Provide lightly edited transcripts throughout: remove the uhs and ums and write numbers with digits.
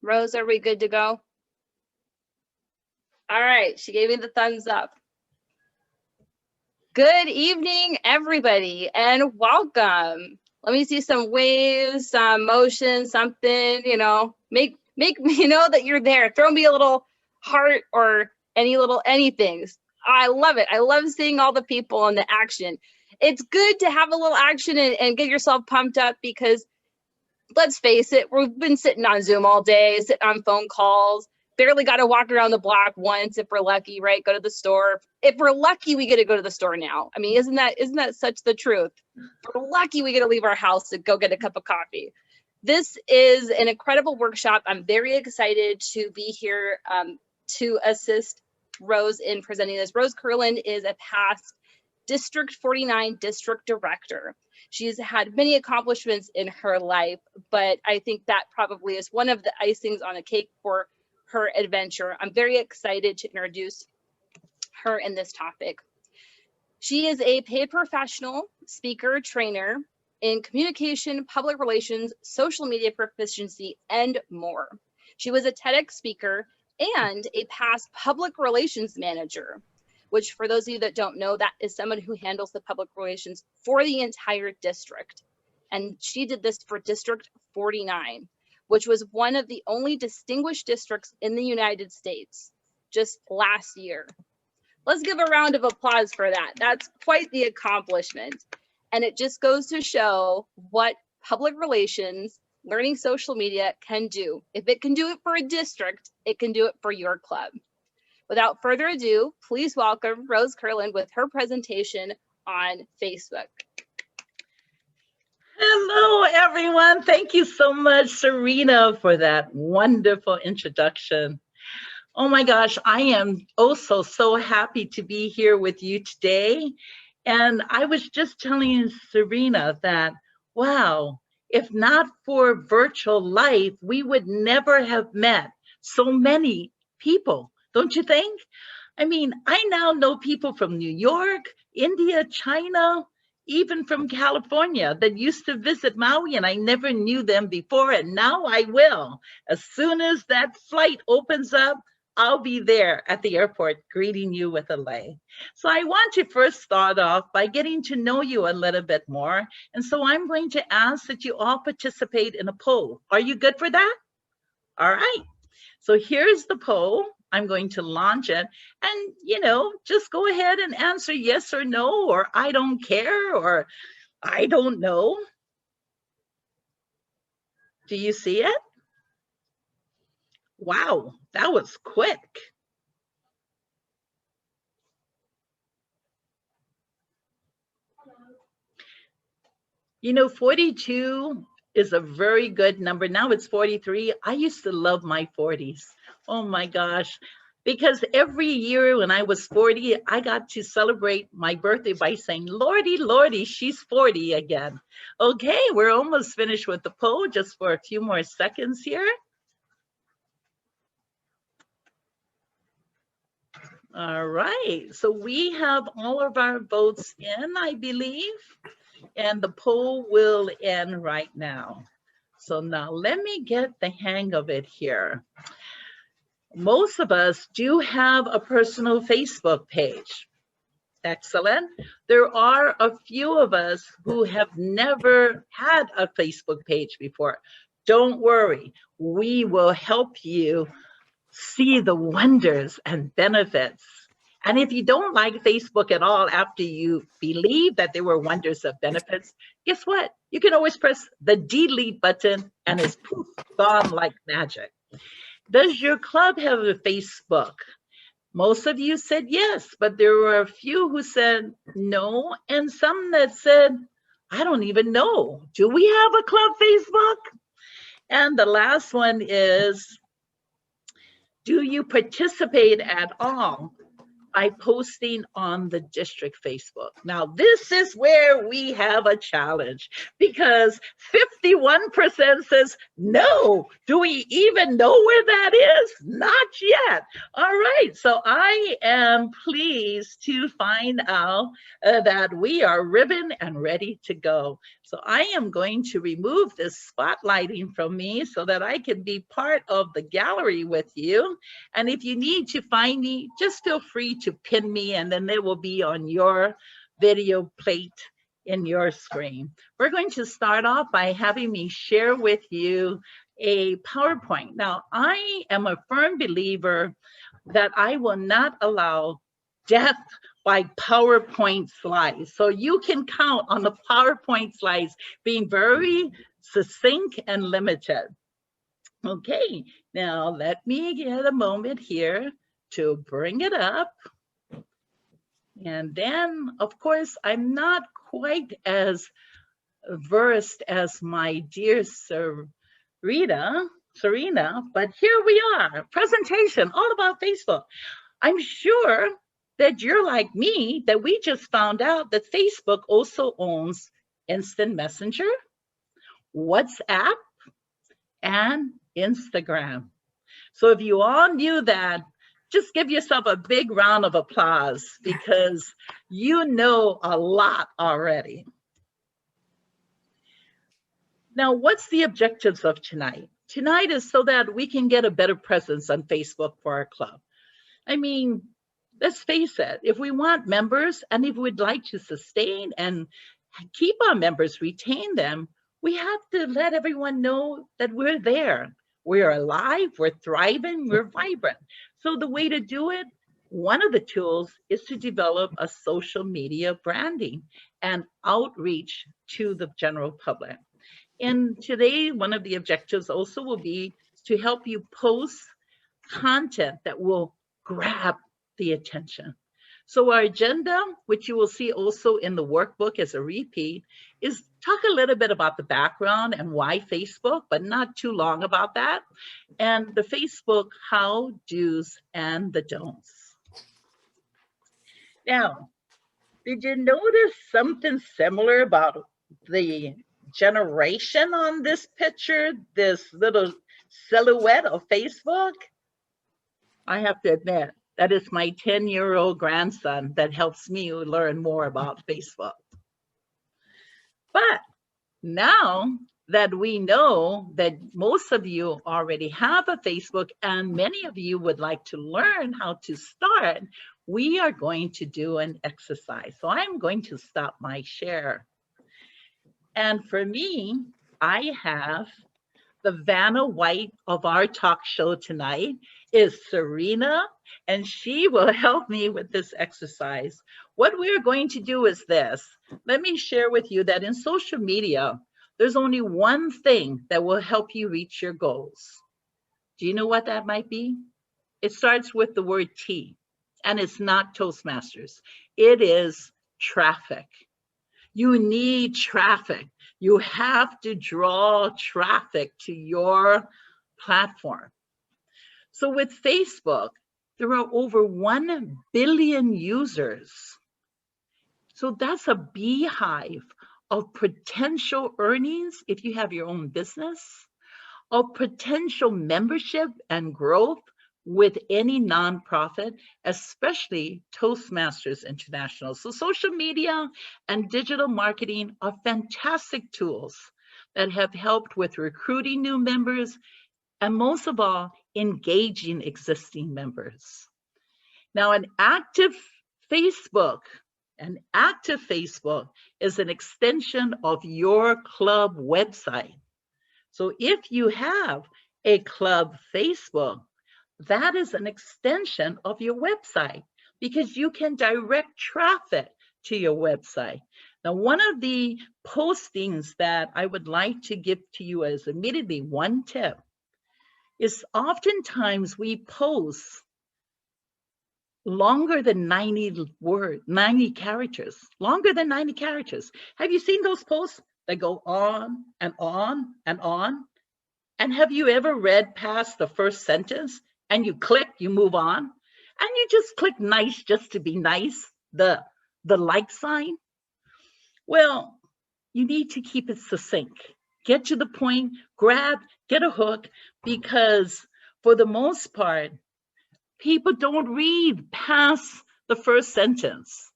Rose, are we good to go? All right, she gave me the thumbs up. Good evening, everybody, and welcome. Let me see some waves, some motion, something, make me know that you're there. Throw me a little heart or anything. I love it. I love seeing all the people and the action. It's good to have a little action and get yourself pumped up because let's face it, we've been sitting on Zoom all day, sitting on phone calls, barely got to walk around the block once if we're lucky, right? Go to the store. If we're lucky, we get to go to the store now. I mean, isn't that such the truth? If we're lucky, we get to leave our house to go get a cup of coffee. This is an incredible workshop. I'm very excited to be here to assist Rose in presenting this. Rose Kurland is a past District 49 District Director. She's had many accomplishments in her life, but I think that probably is one of the icings on the cake for her adventure. I'm very excited to introduce her in this topic. She is a paid professional, speaker, trainer in communication, public relations, social media proficiency, and more. She was a TEDx speaker and a past public relations manager, which for those of you that don't know, that is someone who handles the public relations for the entire district. And she did this for District 49, which was one of the only distinguished districts in the United States just last year. Let's give a round of applause for that. That's quite the accomplishment. And it just goes to show what public relations, learning social media can do. If it can do it for a district, it can do it for your club. Without further ado, please welcome Rose Kurland with her presentation on Facebook. Hello, everyone. Thank you so much, Serena, for that wonderful introduction. Oh my gosh, I am also so happy to be here with you today. And I was just telling Serena that, wow, if not for virtual life, we would never have met so many people. Don't you think? I mean, I now know people from New York, India, China, even from California that used to visit Maui, and I never knew them before, and now I will. As soon as that flight opens up, I'll be there at the airport greeting you with a lei. So I want to first start off by getting to know you a little bit more. And so I'm going to ask that you all participate in a poll. Are you good for that? All right. So here's the poll. I'm going to launch it and, just go ahead and answer yes or no, or I don't care, or I don't know. Do you see it? Wow, that was quick. You know, 42 is a very good number. Now it's 43. I used to love my 40s. Oh my gosh. Because every year when I was 40, I got to celebrate my birthday by saying, Lordy, Lordy, she's 40 again. Okay, we're almost finished with the poll, just for a few more seconds here. All right, so we have all of our votes in, I believe, and the poll will end right now. So now let me get the hang of it here. Most of us do have a personal Facebook page. Excellent. There are a few of us who have never had a Facebook page before. Don't worry, we will help you see the wonders and benefits. And if you don't like Facebook at all after you believe that there were wonders of benefits, guess what? You can always press the delete button and it's poof, gone like magic. Does your club have a Facebook? Most of you said yes, but there were a few who said no, and some that said, I don't even know. Do we have a club Facebook? And the last one is, do you participate at all? by posting on the district Facebook. Now, this is where we have a challenge because 51% says no. Do we even know where that is? Not yet. All right, so I am pleased to find out that we are ribbon and ready to go. So I am going to remove this spotlighting from me so that I can be part of the gallery with you. And if you need to find me, just feel free to pin me and then it will be on your video plate in your screen. We're going to start off by having me share with you a PowerPoint. Now, I am a firm believer that I will not allow death by PowerPoint slides. So you can count on the PowerPoint slides being very succinct and limited. Okay, now let me get a moment here to bring it up. And then, of course, I'm not quite as versed as my dear Serena, but here we are, presentation all about Facebook. I'm sure that you're like me, that we just found out that Facebook also owns Instant Messenger, WhatsApp, and Instagram. So if you all knew that, just give yourself a big round of applause because you know a lot already. Now, what's the objectives of tonight? Tonight is so that we can get a better presence on Facebook for our club. I mean, let's face it, if we want members and if we'd like to sustain and keep our members, retain them, we have to let everyone know that we're there. We're alive, we're thriving, we're vibrant. So the way to do it, one of the tools is to develop a social media branding and outreach to the general public. And today, one of the objectives also will be to help you post content that will grab the attention. So our agenda, which you will see also in the workbook as a repeat, is talk a little bit about the background and why Facebook, but not too long about that, and the Facebook how, do's, and the don'ts. Now, did you notice something similar about the generation on this picture, this little silhouette of Facebook? I have to admit, that is my 10-year-old grandson that helps me learn more about Facebook. But now that we know that most of you already have a Facebook and many of you would like to learn how to start, we are going to do an exercise. So I'm going to stop my share. And for me, I have the Vanna White of our talk show tonight is Serena, and she will help me with this exercise. What we're going to do is this. Let me share with you that in social media, there's only one thing that will help you reach your goals. Do you know what that might be? It starts with the word T, and it's not Toastmasters. It is traffic. You need traffic. You have to draw traffic to your platform. So with Facebook, there are over 1 billion users. So that's a beehive of potential earnings if you have your own business, of potential membership and growth with any nonprofit, especially Toastmasters International. So social media and digital marketing are fantastic tools that have helped with recruiting new members and most of all, engaging existing members. Now, an active Facebook is an extension of your club website. So if you have a club Facebook, that is an extension of your website because you can direct traffic to your website. Now, one of the postings that I would like to give to you as immediately one tip is oftentimes we post longer than 90 characters, longer than 90 characters. Have you seen those posts that go on and on and on? And have you ever read past the first sentence and you click, you move on? and you just click nice just to be nice, the like sign. Well, you need to keep it succinct. Get to the point, get a hook, because for the most part, people don't read past the first sentence,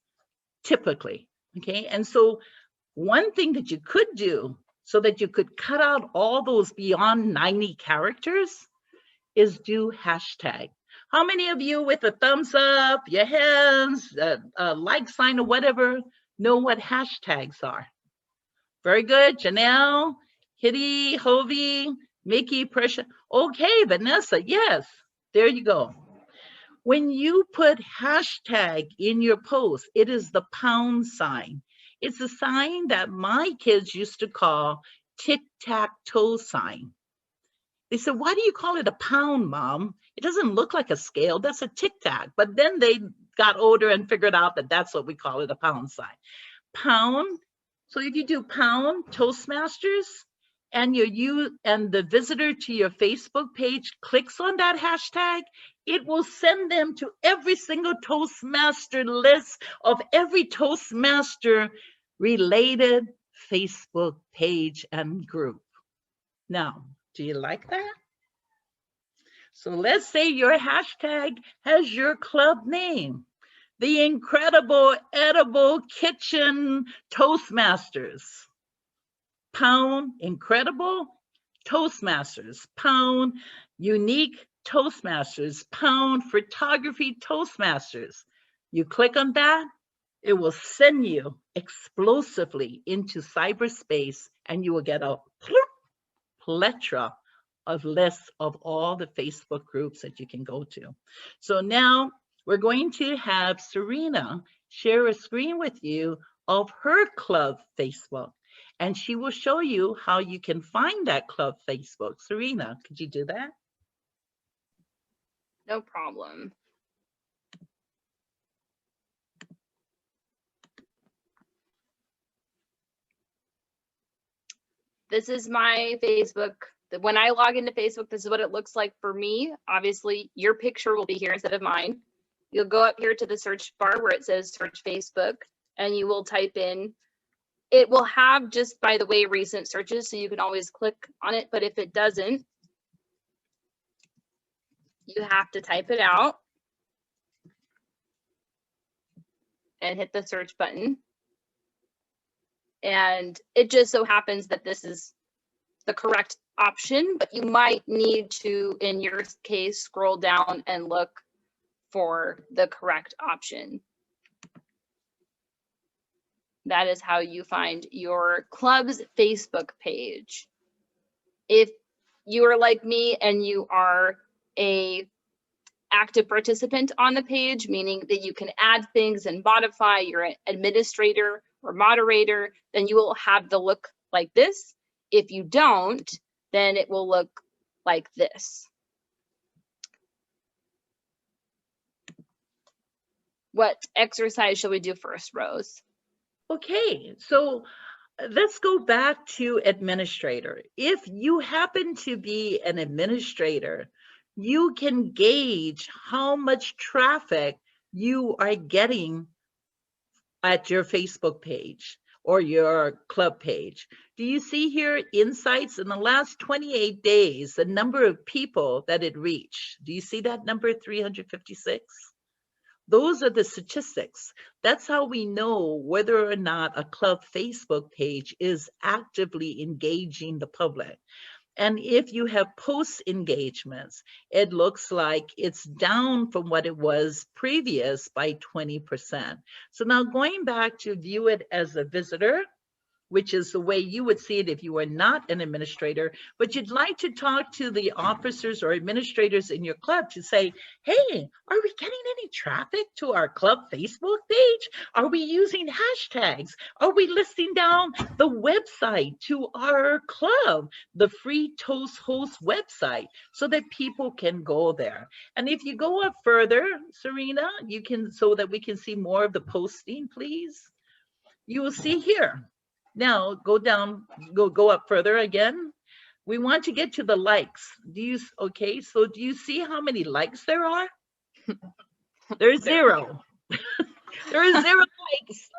typically, okay? And so one thing that you could do so that you could cut out all those beyond 90 characters is do hashtag. How many of you with a thumbs up, your hands, a like sign or whatever, know what hashtags are? Very good. Janelle, Kitty, Hovey, Mickey, Pressure. Okay, Vanessa, yes, there you go. When you put hashtag in your post, it is the pound sign. It's a sign that my kids used to call tic-tac-toe sign. They said, why do you call it a pound, Mom? It doesn't look like a scale. That's a tic-tac. But then they got older and figured out that that's what we call it, a pound sign. Pound. So if you do pound Toastmasters and the visitor to your Facebook page clicks on that hashtag, it will send them to every single Toastmaster list of every Toastmaster related Facebook page and group. Now, do you like that? So let's say your hashtag has your club name, the Incredible Edible Kitchen Toastmasters. Pound Incredible Toastmasters, pound Unique Toastmasters, pound Photography Toastmasters. You click on that, it will send you explosively into cyberspace, and you will get a plethora of lists of all the Facebook groups that you can go to. So now we're going to have Serena share a screen with you of her club Facebook, and she will show you how you can find that club Facebook. Serena, could you do that? No problem. This is my Facebook. When I log into Facebook, this is what it looks like for me. Obviously, your picture will be here instead of mine. You'll go up here to the search bar where it says search Facebook, and you will type in. It will have, just by the way, recent searches, so you can always click on it. But if it doesn't, you have to type it out and hit the search button. And it just so happens that this is the correct option, but you might need to, in your case, scroll down and look for the correct option. That is how you find your club's Facebook page. If you are like me and you are a active participant on the page, meaning that you can add things and modify, you're an administrator or moderator, then you will have the look like this. If you don't, then it will look like this. What exercise shall we do first, Rose? Okay, so let's go back to administrator. If you happen to be an administrator, you can gauge how much traffic you are getting at your Facebook page or your club page. Do you see here insights in the last 28 days, the number of people that it reached? Do you see that number, 356? Those are the statistics. That's how we know whether or not a club Facebook page is actively engaging the public. And if you have post engagements, it looks like it's down from what it was previous by 20%. So now going back to view it as a visitor, which is the way you would see it if you were not an administrator, but you'd like to talk to the officers or administrators in your club to say, hey, are we getting any traffic to our club Facebook page? Are we using hashtags? Are we listing down the website to our club, the Free Toast Host website, so that people can go there? And if you go up further, Serena, you can, so that we can see more of the posting, please. You will see here. Now go down, go up further again. We want to get to the likes. Okay, so do you see how many likes there are? There's zero. There is 0 likes.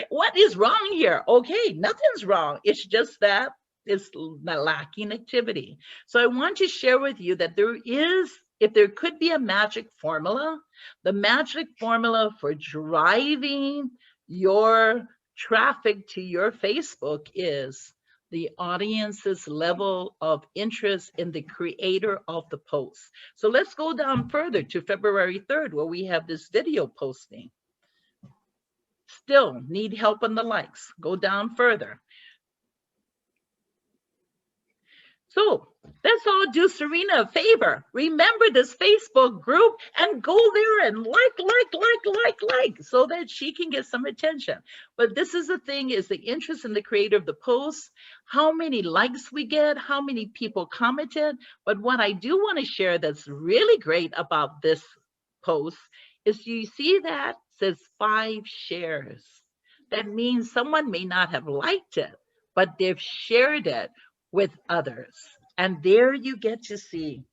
What is wrong here? Okay, nothing's wrong. It's just that it's lacking activity. So I want to share with you that there is, if there could be a magic formula, the magic formula for driving your traffic to your Facebook is the audience's level of interest in the creator of the post. So let's go down further to February 3rd, where we have this video posting. Still need help on the likes. Go down further. So let's all do Serena a favor. Remember this Facebook group and go there and like, so that she can get some attention. But this is the thing, is the interest in the creator of the post, how many likes we get, how many people commented. But what I do want to share that's really great about this post is you see that says 5 shares. That means someone may not have liked it, but they've shared it with others. And there you get to see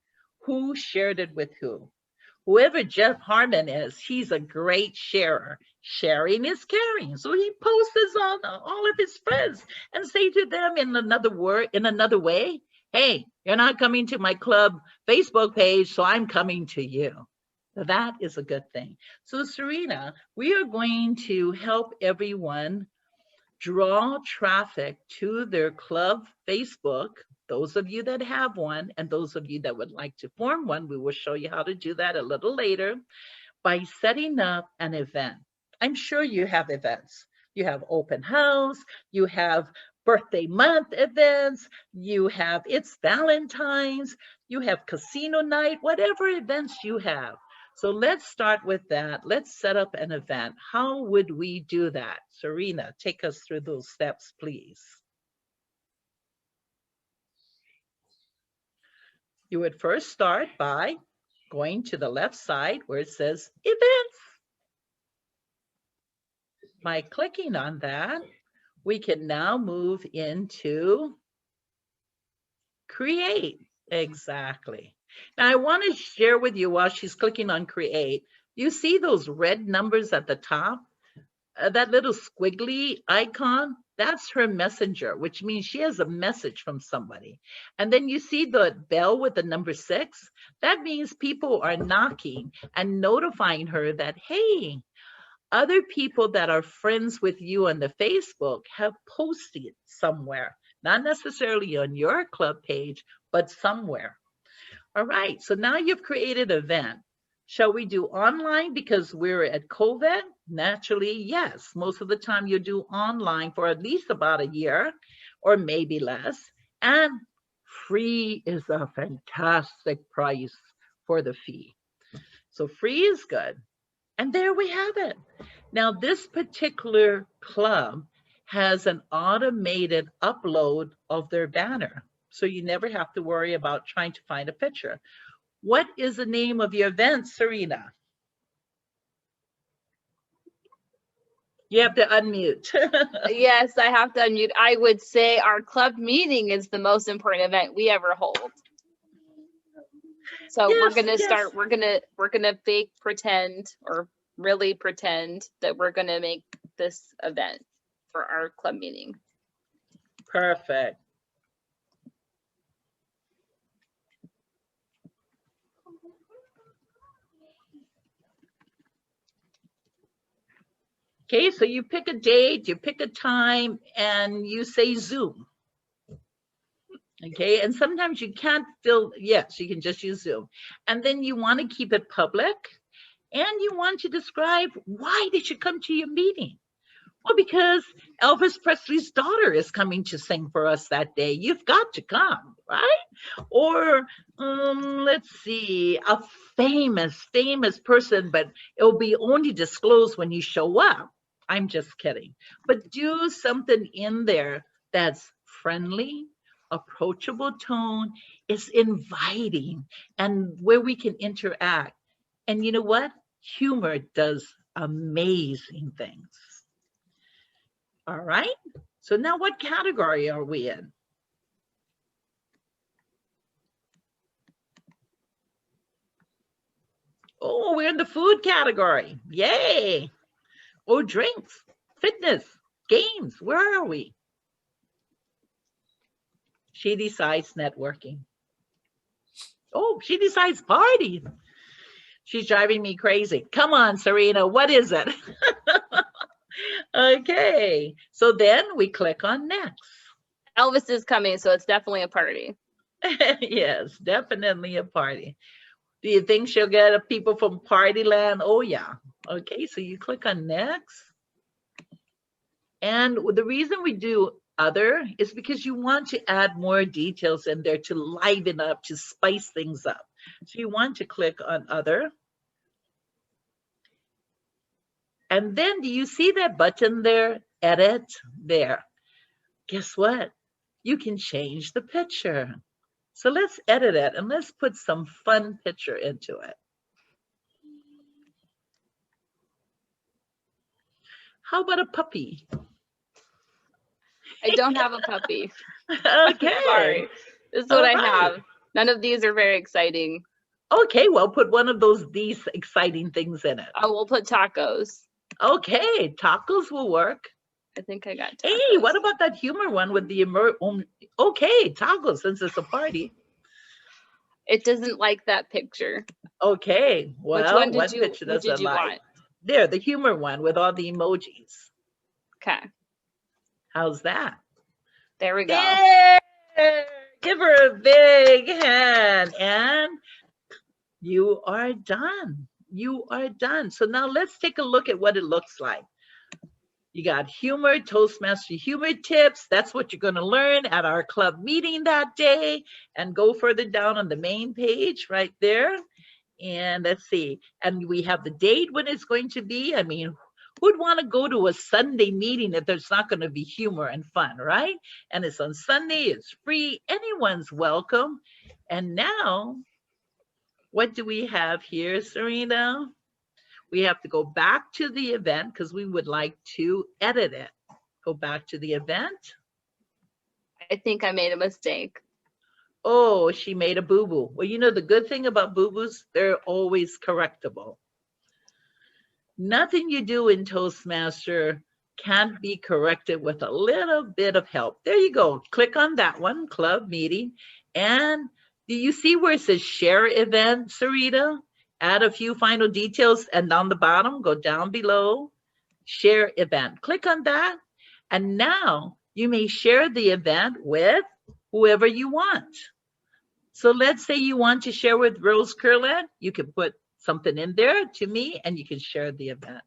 who shared it with who. Whoever Jeff Harmon is, he's a great sharer. Sharing is caring. So he posts this on all of his friends and say to them in another way, hey, you're not coming to my club Facebook page, so I'm coming to you. That is a good thing. So Serena, we are going to help everyone draw traffic to their club Facebook. Those of you that have one and those of you that would like to form one, we will show you how to do that a little later by setting up an event. I'm sure you have events. You have open house, you have birthday month events, you have It's Valentine's, you have casino night, whatever events you have. So let's start with that. Let's set up an event. How would we do that? Serena, take us through those steps, please. You would first start by going to the left side where it says events. By clicking on that, we can now move into create. Exactly. Now I want to share with you while she's clicking on create, you see those red numbers at the top? That little squiggly icon, that's her messenger, which means she has a message from somebody. And then you see the bell with the number 6, that means people are knocking and notifying her that, hey, other people that are friends with you on the Facebook have posted somewhere, not necessarily on your club page, but somewhere. All right, so now you've created an event. Shall we do online because we're at COVID? Naturally, yes. Most of the time you do online for at least about a year or maybe less. And free is a fantastic price for the fee. So free is good. And there we have it. Now this particular club has an automated upload of their banner. So you never have to worry about trying to find a picture. What is the name of your event, Serena? You have to unmute. Yes, I have to unmute. I would say our club meeting is the most important event we ever hold. So Yes, we're gonna yes. start, we're gonna fake pretend or really pretend that we're gonna make this event for our club meeting. Perfect. Okay, so you pick a date, you pick a time, and you say Zoom. Okay, and sometimes you can't fill, yes, you can just use Zoom. And then you want to keep it public, and you want to describe why did you come to your meeting? Well, because Elvis Presley's daughter is coming to sing for us that day. You've got to come, right? Or let's see, a famous person, but it'll be only disclosed when you show up. I'm just kidding. But do something in there that's friendly, approachable tone, is inviting, and where we can interact. And you know what? Humor does amazing things. All right. So now what category are we in? Oh, we're in the food category. Yay. Oh, drinks, fitness, games. Where are we? She decides networking. Oh, she decides parties. She's driving me crazy. Come on, Serena, what is it? Okay, so then we click on next. Elvis is coming, so it's definitely a party. Yes, definitely a party. Do you think she'll get people from Partyland? Oh, yeah. Okay, so you click on next. And the reason we do other is because you want to add more details in there to liven up, to spice things up. So you want to click on other. And then do you see that button there? Edit there. Guess what? You can change the picture. So let's edit it and let's put some fun picture into it. How about a puppy? I don't have a puppy. Okay. Sorry. This is what I All right. have. None of these are very exciting. Okay, well, put one of these exciting things in it. We'll put tacos. Okay, tacos will work. I think I got tacos. Hey, what about that humor one with the okay, tacos, since it's a party. It doesn't like that picture. Okay, well, Which one did what you, picture does it like? want? There, the humor one with all the emojis. Okay. How's that? There we go. Yay! Give her a big hand. And you are done. You are done. So now let's take a look at what it looks like. You got humor, Toastmaster humor tips. That's what you're going to learn at our club meeting that day. And go further down on the main page right there. And let's see. And we have the date when it's going to be. I mean, who'd want to go to a Sunday meeting if there's not going to be humor and fun, right? And it's on Sunday. It's free. Anyone's welcome. And now, what do we have here, Serena? We have to go back to the event because we would like to edit it. Go back to the event. I think I made a mistake. Oh, she made a boo-boo. Well, you know, the good thing about boo-boos, they're always correctable. Nothing you do in Toastmaster can't be corrected with a little bit of help. There you go. Click on that one, club meeting. And do you see where it says share event, Sarita? Add a few final details, and down the bottom, go down below, share event. Click on that, and now you may share the event with whoever you want. So let's say you want to share with Rose Curland, you can put something in there to me, and you can share the event.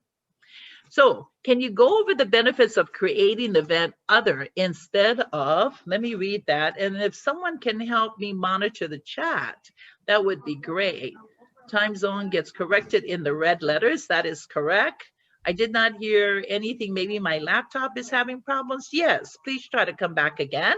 So can you go over the benefits of creating the event other instead of, let me read that, and if someone can help me monitor the chat, that would be great. Time zone gets corrected in the red letters. That is correct. I did not hear anything. Maybe my laptop is having problems. Yes, please try to come back again.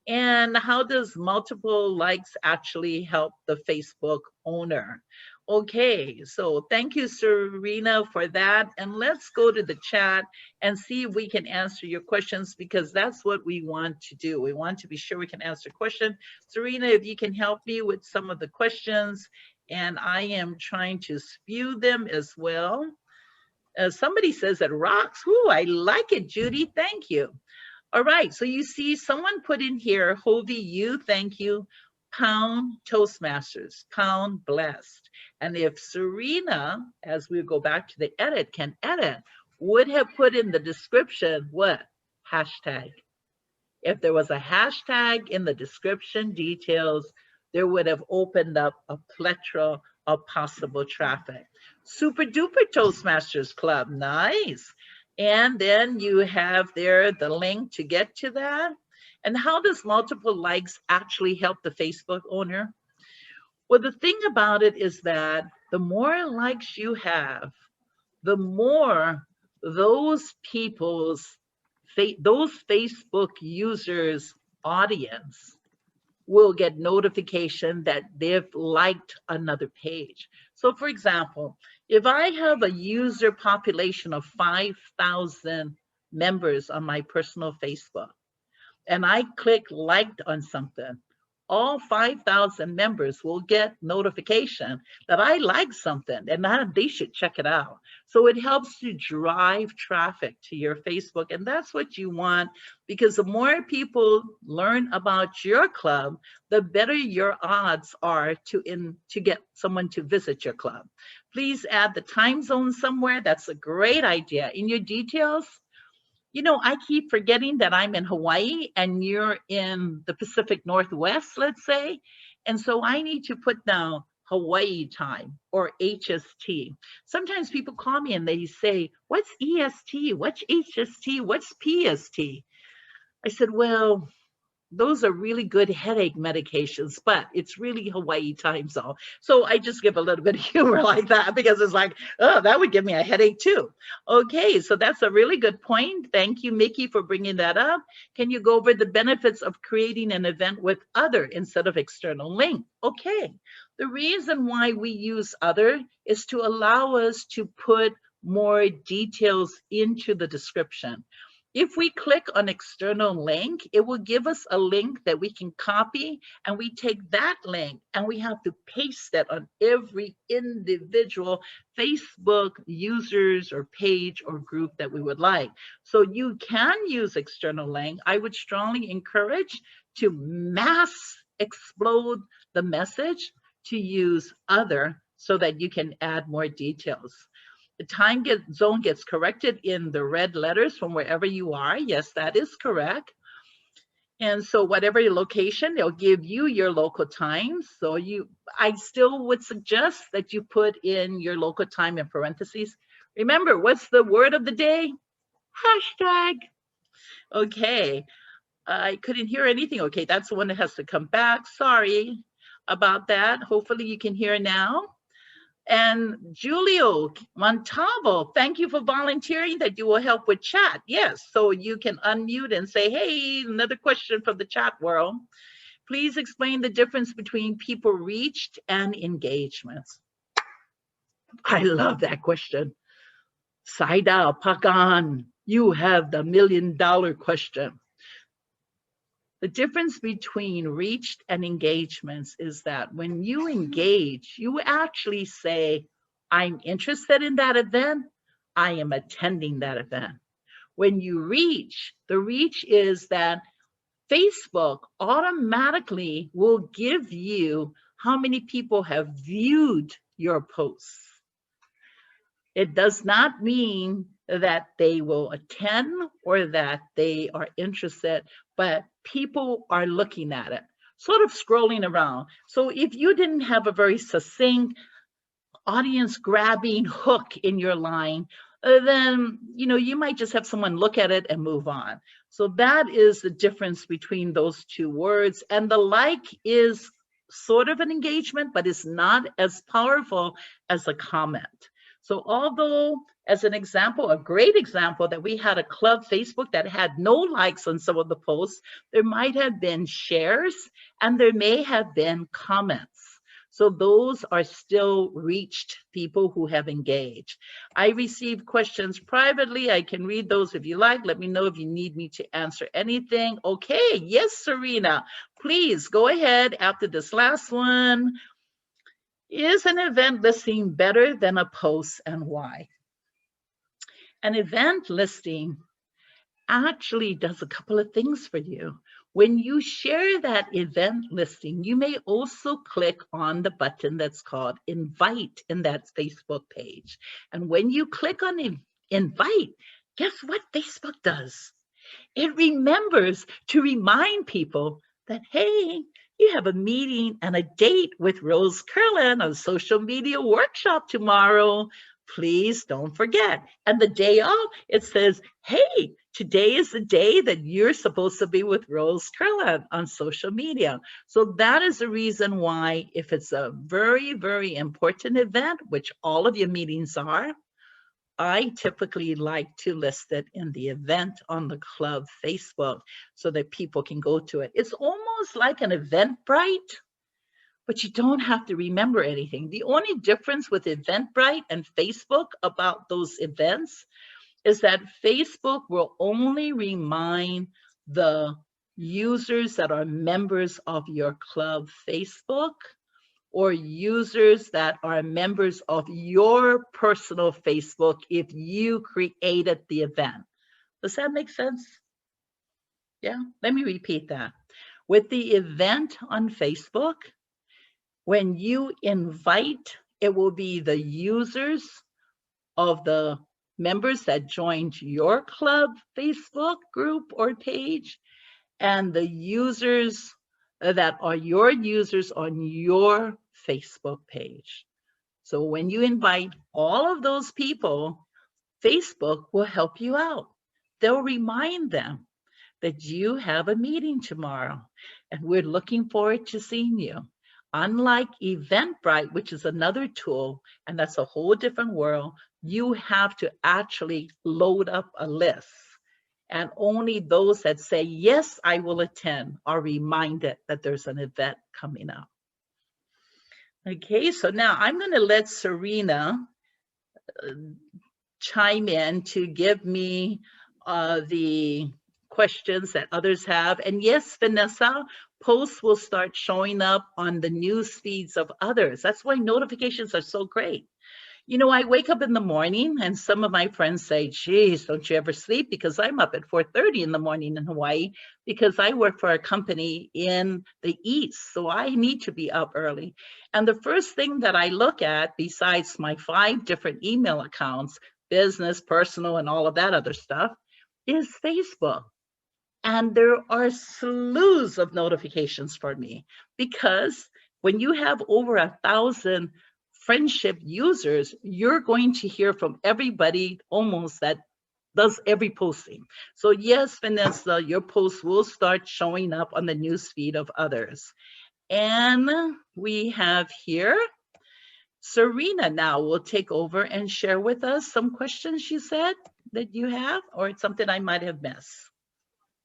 And how does multiple likes actually help the Facebook owner? Okay, so thank you, Serena, for that. And let's go to the chat and see if we can answer your questions, because that's what we want to do. We want to be sure we can answer questions. Serena, if you can help me with some of the questions, and I am trying to spew them as well. Somebody says that rocks. Ooh, I like it, Judy. Thank you. All right, so you see someone put in here, Hovey, you, thank you, pound Toastmasters, pound blessed. And if Serena, as we go back to the edit, can edit, would have put in the description, what? Hashtag. If there was a hashtag in the description details, there would have opened up a plethora of possible traffic. Super duper Toastmasters Club, nice. And then you have there the link to get to that. And how does multiple likes actually help the Facebook owner? Well, the thing about it is that the more likes you have, the more those Facebook users' audience will get notification that they've liked another page. So for example, if I have a user population of 5,000 members on my personal Facebook, and I click liked on something, all 5,000 members will get notification that I like something and that they should check it out. So it helps to drive traffic to your Facebook, and that's what you want, because the more people learn about your club, the better your odds are to get someone to visit your club. Please add the time zone somewhere. That's a great idea. In your details, you know, I keep forgetting that I'm in Hawaii and you're in the Pacific Northwest, let's say. And so I need to put down Hawaii time or HST. Sometimes people call me and they say, what's EST? What's HST? What's PST? I said, well, those are really good headache medications, but it's really Hawaii time zone. So I just give a little bit of humor like that, because it's like, oh, that would give me a headache too. Okay, so that's a really good point. Thank you, Mickey, for bringing that up. Can you go over the benefits of creating an event with other instead of external link? Okay, the reason why we use other is to allow us to put more details into the description. If we click on external link, it will give us a link that we can copy, and we take that link and we have to paste that on every individual Facebook users or page or group that we would like. So you can use external link. I would strongly encourage to mass explode the message to use other so that you can add more details. The time zone gets corrected in the red letters from wherever you are. Yes, that is correct. And so whatever your location, they'll give you your local time. So I still would suggest that you put in your local time in parentheses. Remember, what's the word of the day? Hashtag. Okay, I couldn't hear anything. Okay, that's the one that has to come back. Sorry about that. Hopefully you can hear now. And Julio Montalvo, thank you for volunteering that you will help with chat. Yes, so you can unmute and say, hey, another question from the chat world. Please explain the difference between people reached and engagements. I love that question. Saida Pagan, you have the $1 million question. The difference between reached and engagements is that when you engage, you actually say, I'm interested in that event. I am attending that event. When you reach, the reach is that Facebook automatically will give you how many people have viewed your posts. It does not mean that they will attend or that they are interested, but people are looking at it, sort of scrolling around. So if you didn't have a very succinct audience grabbing hook in your line, then you might just have someone look at it and move on. So that is the difference between those two words. And the like is sort of an engagement, but it's not as powerful as a comment. So although, as an example, a great example, that we had a club Facebook that had no likes on some of the posts, there might have been shares and there may have been comments. So those are still reached people who have engaged. I received questions privately. I can read those if you like. Let me know if you need me to answer anything. Okay, yes, Serena, please go ahead after this last one. Is an event listing better than a post, and why? An event listing actually does a couple of things for you. When you share that event listing, you may also click on the button that's called invite in that Facebook page. And when you click on invite, guess what Facebook does? It remembers to remind people that, hey, you have a meeting and a date with Rose Curlin on social media workshop tomorrow. Please don't forget. And the day of, it says, hey, today is the day that you're supposed to be with Rose Curlin on social media. So that is the reason why, if it's a very, very important event, which all of your meetings are, I typically like to list it in the event on the club Facebook so that people can go to it. It's almost like an Eventbrite, but you don't have to remember anything. The only difference with Eventbrite and Facebook about those events is that Facebook will only remind the users that are members of your club Facebook, or users that are members of your personal Facebook if you created the event. Does that make sense? Yeah, let me repeat that. With the event on Facebook, when you invite, it will be the users of the members that joined your club Facebook group or page, and the users that are your users on your Facebook page. So when you invite all of those people, Facebook will help you out. They'll remind them that you have a meeting tomorrow and we're looking forward to seeing you. Unlike Eventbrite, which is another tool, and that's a whole different world, you have to actually load up a list. And only those that say, yes, I will attend, are reminded that there's an event coming up. Okay, so now I'm going to let Serena chime in to give me the questions that others have. And yes, Vanessa, posts will start showing up on the news feeds of others. That's why notifications are so great. You know, I wake up in the morning and some of my friends say, geez, don't you ever sleep? Because I'm up at 4:30 in the morning in Hawaii because I work for a company in the East. So I need to be up early. And the first thing that I look at, besides my 5 different email accounts, business, personal, and all of that other stuff, is Facebook. And there are slews of notifications for me because when you have over 1,000 friendship users, you're going to hear from everybody almost that does every posting. So yes, Vanessa, your posts will start showing up on the newsfeed of others. And we have here, Serena now will take over and share with us some questions you said that you have, or it's something I might have missed.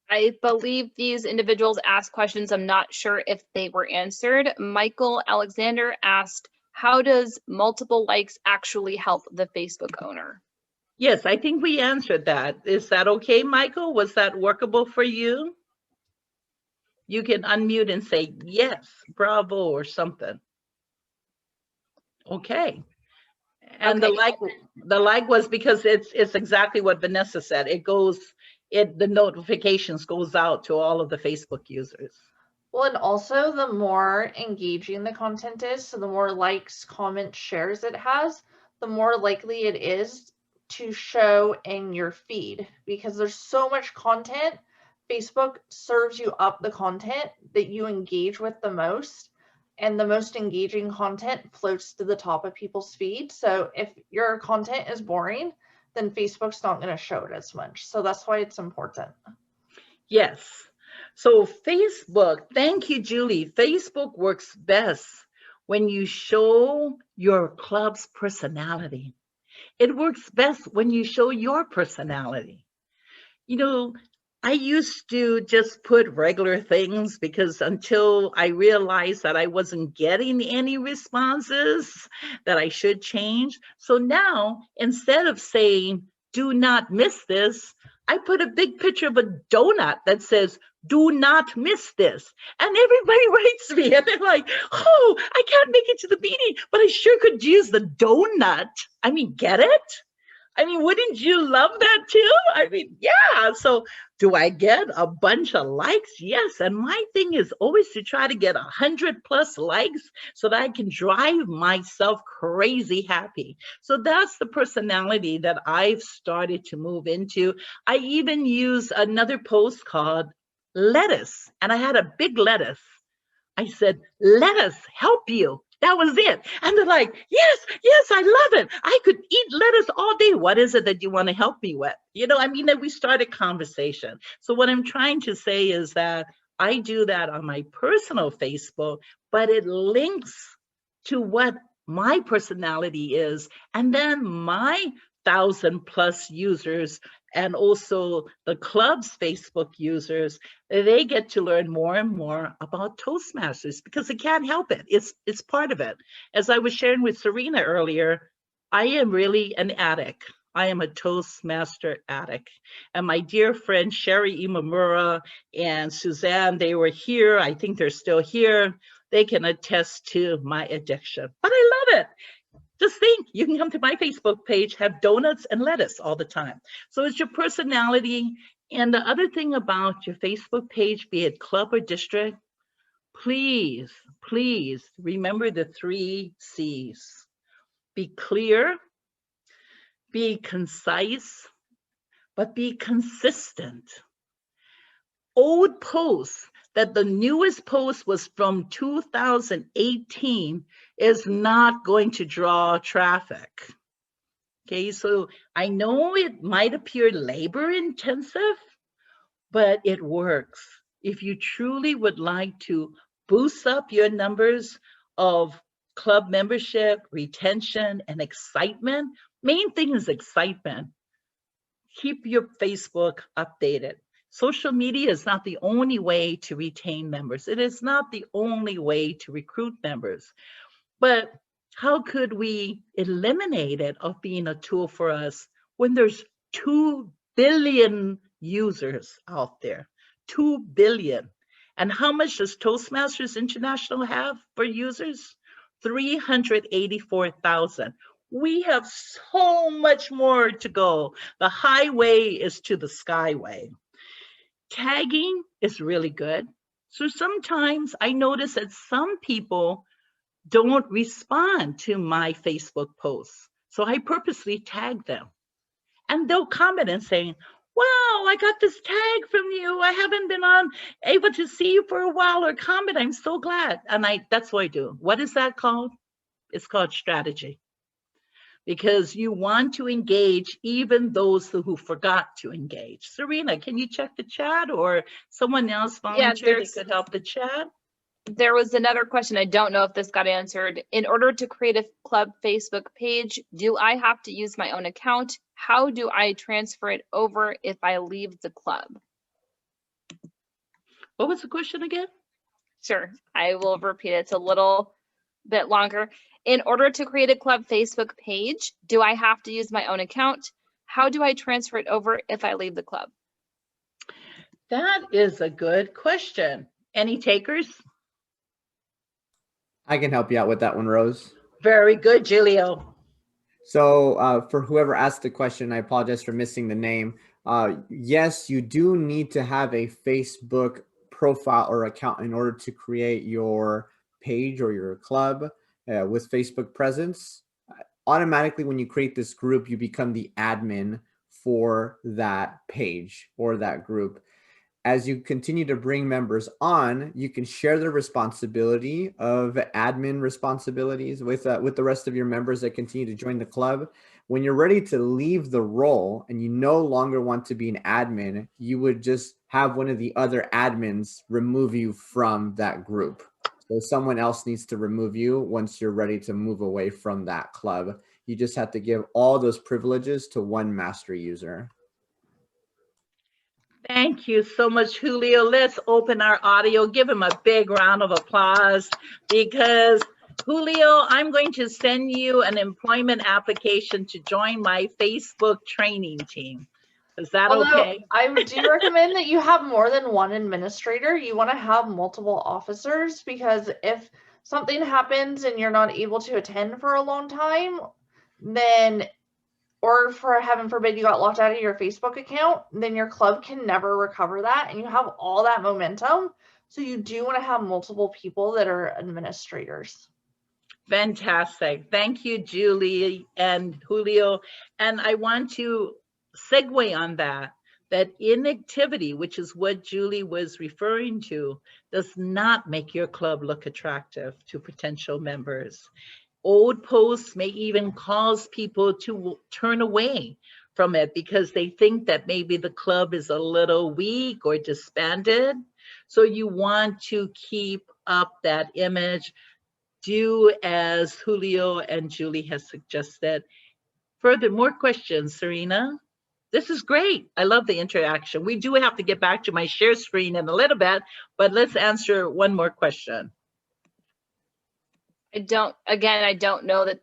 I believe these individuals asked questions. I'm not sure if they were answered. Michael Alexander asked, how does multiple likes actually help the Facebook owner? Yes, I think we answered that. Is that okay, Michael? Was that workable for you? You can unmute and say, yes, bravo, or something. Okay. And okay. the like was because it's exactly what Vanessa said. The notifications goes out to all of the Facebook users. Well, and also the more engaging the content is, so the more likes, comments, shares it has, the more likely it is to show in your feed, because there's so much content. Facebook serves you up the content that you engage with the most, and the most engaging content floats to the top of people's feed. So if your content is boring, then Facebook's not going to show it as much. So that's why it's important. Yes. So Facebook, thank you, Julie. Facebook works best when you show your club's personality. It works best when you show your personality. You know, I used to just put regular things because until I realized that I wasn't getting any responses that I should change. So now, instead of saying, do not miss this, I put a big picture of a donut that says, do not miss this. And everybody writes me and they're like, oh, I can't make it to the meeting, but I sure could use the donut. I mean, get it? I mean, wouldn't you love that too? I mean, yeah. So do I get a bunch of likes? Yes. And my thing is always to try to get 100+ likes so that I can drive myself crazy happy. So that's the personality that I've started to move into. I even use another post called lettuce, and I had a big lettuce. I said, let us help you. That was it. And they're like, yes, I love it. I could eat lettuce all day. What is it that you want to help me with? You know, I mean, that we started conversation. So what I'm trying to say is that I do that on my personal Facebook, but it links to what my personality is. And then my 1,000+ users and also the club's Facebook users, they get to learn more and more about Toastmasters because they can't help it. It's part of it. As I was sharing with Serena earlier, I am really an addict. I am a Toastmaster addict. And my dear friend Sherry Imamura and Suzanne, they were here. I think they're still here. They can attest to my addiction. But I love it. Just think, you can come to my Facebook page, have donuts and lettuce all the time. So it's your personality. And the other thing about your Facebook page, be it club or district, please, please remember the 3 C's. Be clear, be concise, but be consistent. Old posts that the newest post was from 2018 is not going to draw traffic. Okay, so I know it might appear labor intensive, but it works. If you truly would like to boost up your numbers of club membership, retention, and excitement, main thing is excitement. Keep your Facebook updated. Social media is not the only way to retain members. It is not the only way to recruit members. But how could we eliminate it of being a tool for us when there's 2 billion users out there? 2 billion. And how much does Toastmasters International have for users? 384,000. We have so much more to go. The highway is to the skyway. Tagging is really good. So sometimes I notice that some people don't respond to my Facebook posts. So I purposely tag them. And they'll comment and say, wow, I got this tag from you. I haven't been able to see you for a while, or comment. I'm so glad. And that's what I do. What is that called? It's called strategy. Because you want to engage even those who forgot to engage. Serena, can you check the chat, or someone else volunteer that could help the chat? There was another question. I don't know if this got answered. In order to create a club Facebook page, do I have to use my own account? How do I transfer it over if I leave the club? What was the question again? Sure, I will repeat it. It's a little bit longer. In order to create a club Facebook page, do I have to use my own account? How do I transfer it over if I leave the club? That is a good question. Any takers? I can help you out with that one, Rose. Very good, Julio. So for whoever asked the question, I apologize for missing the name. Yes, you do need to have a Facebook profile or account in order to create your page or your club with Facebook presence. Automatically, when you create this group, you become the admin for that page or that group. As you continue to bring members on, you can share the responsibility of admin responsibilities with the rest of your members that continue to join the club. When you're ready to leave the role and you no longer want to be an admin, you would just have one of the other admins remove you from that group. So someone else needs to remove you once you're ready to move away from that club. You just have to give all those privileges to one master user. Thank you so much, Julio. Let's open our audio. Give him a big round of applause, because Julio, I'm going to send you an employment application to join my Facebook training team. Is that okay? I do recommend that you have more than one administrator. You want to have multiple officers, because if something happens and you're not able to attend for a long time, then, or for heaven forbid, you got locked out of your Facebook account, then your club can never recover that, and you have all that momentum. So you do want to have multiple people that are administrators. Fantastic. Thank you, Julie and Julio. And I want to segue on that inactivity, which is what Julie was referring to, does not make your club look attractive to potential members. Old posts may even cause people to turn away from it because they think that maybe the club is a little weak or disbanded. So you want to keep up that image. Do as Julio and Julie has suggested. Further, more questions, Serena? This is great. I love the interaction. We do have to get back to my share screen in a little bit, but let's answer one more question. I don't know that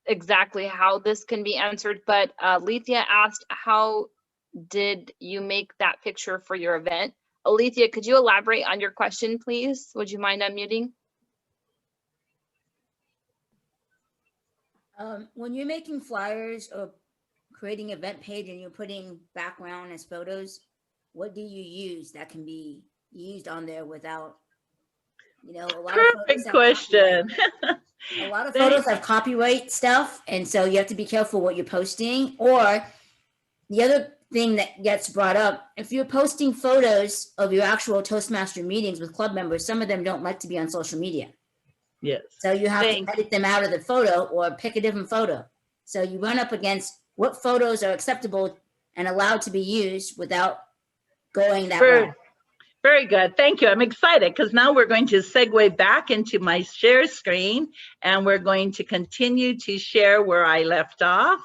exactly how this can be answered, but Alethea asked, how did you make that picture for your event? Alethea, could you elaborate on your question, please? Would you mind unmuting? When you're making flyers or creating event page and you're putting background as photos, what do you use that can be used on there without, you know, a lot of photos Perfect have question. copyright. A lot of photos have copyright stuff, and so you have to be careful what you're posting. Or the other thing that gets brought up, if you're posting photos of your actual Toastmaster meetings with club members, some of them don't like to be on social media. Yes. So you have Thank to edit them out of the photo or pick a different photo. So you run up against what photos are acceptable and allowed to be used without going that way. Very good. Thank you. I'm excited because now we're going to segue back into my share screen and we're going to continue to share where I left off.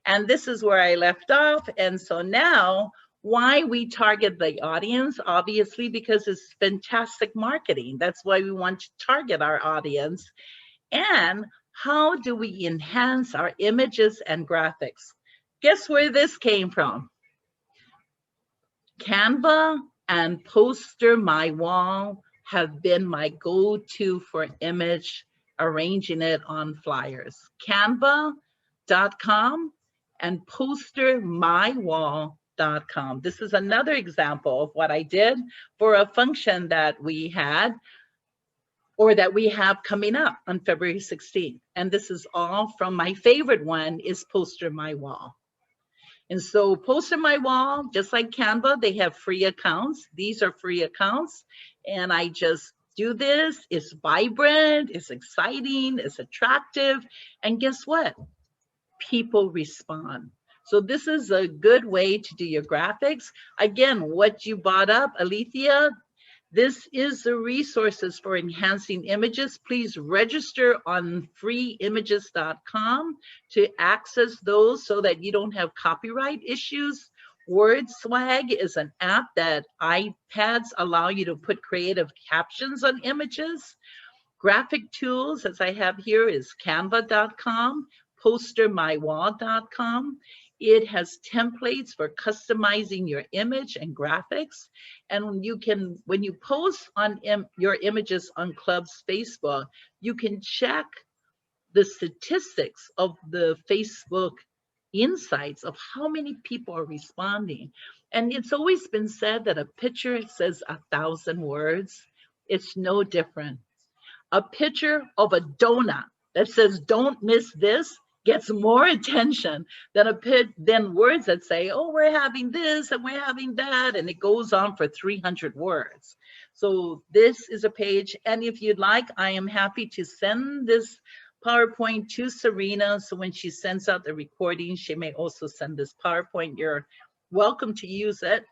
And this is where I left off. And so now, why we target the audience, obviously, because it's fantastic marketing. That's why we want to target our audience. And how do we enhance our images and graphics? Guess where this came from? Canva and Poster My Wall have been my go-to for image, arranging it on flyers. Canva.com and PosterMyWall.com. This is another example of what I did for a function that we had or that we have coming up on February 16th. And this is all from my favorite one is Poster My Wall. And so Poster My Wall, just like Canva, they have free accounts. These are free accounts. And I just do this. It's vibrant, it's exciting, it's attractive. And guess what? People respond. So this is a good way to do your graphics. Again, what you brought up, Alethea, this is the resources for enhancing images. Please register on freeimages.com to access those so that you don't have copyright issues. WordSwag is an app that iPads allow you to put creative captions on images. Graphic tools, as I have here, is canva.com, postermywall.com. It has templates for customizing your image and graphics. And you can, when you post on your images on Club's Facebook, you can check the statistics of the Facebook insights of how many people are responding. And it's always been said that a picture says 1,000 words. It's no different. A picture of a donut that says, "Don't miss this," gets more attention than words that say, "Oh, we're having this and we're having that," and it goes on for 300 words. So this is a page, and if you'd like, I am happy to send this PowerPoint to Serena, so when she sends out the recording, she may also send this PowerPoint. You're welcome to use it.